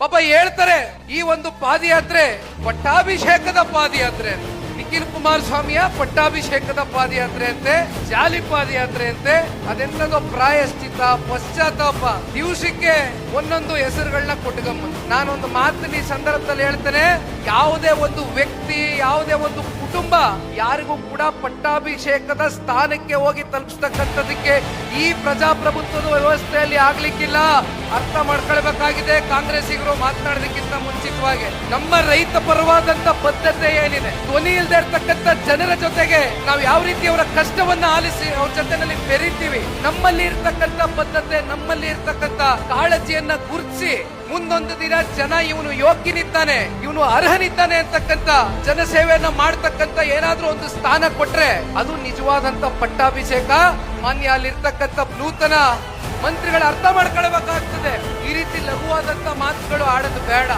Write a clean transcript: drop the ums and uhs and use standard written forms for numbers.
ಪಾಪ ಹೇಳ್ತಾರೆ ಈ ಒಂದು ಪಾದಯಾತ್ರೆ ಪಟ್ಟಾಭಿಷೇಕದ ಪಾದಯಾತ್ರೆ, ನಿಖಿಲ್ ಕುಮಾರಸ್ವಾಮಿಯ ಪಟ್ಟಾಭಿಷೇಕದ ಪಾದಯಾತ್ರೆ ಅಂತೆ, ಜಾಲಿ ಪಾದಯಾತ್ರೆ ಅಂತೆ. ಅದೆಂತದೋ ಪ್ರಾಯಶ್ಚಿತ್ತ, ಪಶ್ಚಾತ್ತಾಪ, ದಿವಸಕ್ಕೆ ಒಂದೊಂದು ಹೆಸರುಗಳನ್ನ ಕೊಟ್ಟಗಮ್ಮ. ನಾನೊಂದು ಮಾತಿನ ಈ ಸಂದರ್ಭದಲ್ಲಿ ಹೇಳ್ತೇನೆ, ಯಾವುದೇ ಒಂದು ವ್ಯಕ್ತಿ, ಯಾವುದೇ ಒಂದು ಕುಟುಂಬ ಯಾರಿಗೂ ಕೂಡ ಪಟ್ಟಾಭಿಷೇಕದ ಸ್ಥಾನಕ್ಕೆ ಹೋಗಿ ತಲುಪಿಸ್ತಕ್ಕಂಥದಕ್ಕೆ ಈ ಪ್ರಜಾಪ್ರಭುತ್ವದ ವ್ಯವಸ್ಥೆಯಲ್ಲಿ ಆಗ್ಲಿಕ್ಕಿಲ್ಲ. ಅರ್ಥ ಮಾಡ್ಕೊಳ್ಬೇಕಾಗಿದೆ ಕಾಂಗ್ರೆಸ್ಸಿಗರು ಮಾತನಾಡೋದಕ್ಕಿಂತ ಮುಂಚಿತವಾಗಿ. ನಮ್ಮ ರೈತ ಪರವಾದಂತ ಬದ್ಧತೆ ಏನಿದೆ, ಧ್ವನಿ ಇಲ್ಲದೆ ಇರ್ತಕ್ಕಂಥ ಜನರ ಜೊತೆಗೆ ನಾವು ಯಾವ ರೀತಿ ಅವರ ಕಷ್ಟವನ್ನ ಆಲಿಸಿ ಅವ್ರ ಜೊತೆನಲ್ಲಿ ಬೆರೀತೀವಿ, ನಮ್ಮಲ್ಲಿ ಇರ್ತಕ್ಕಂಥ ಬದ್ಧತೆ, ನಮ್ಮಲ್ಲಿ ಇರ್ತಕ್ಕಂಥ ಕಾಳಜಿಯನ್ನ ಗುರುತಿಸಿ ಮುಂದೊಂದು ದಿನ ಜನ ಇವನು ಯೋಗ್ಯನಿದ್ದಾನೆ, ಇವನು ಅರ್ಹನಿದ್ದಾನೆ ಅಂತಕ್ಕಂಥ ಜನಸೇವೆಯನ್ನ ಮಾಡ್ತಕ್ಕಂಥ ಏನಾದ್ರೂ ಒಂದು ಸ್ಥಾನ ಕೊಟ್ರೆ ಅದು ನಿಜವಾದಂತ ಪಟ್ಟಾಭಿಷೇಕ. ಮಾನ್ಯ ಅಲ್ಲಿರ್ತಕ್ಕಂಥ ನೂತನ ಮಂತ್ರಿಗಳು ಅರ್ಥ ಮಾಡ್ಕೊಳ್ಬೇಕಾಗ್ತದೆ. ಈ ರೀತಿ ಲಘುವಾದಂತ ಮಾತುಗಳು ಆಡೋದು ಬೇಡ.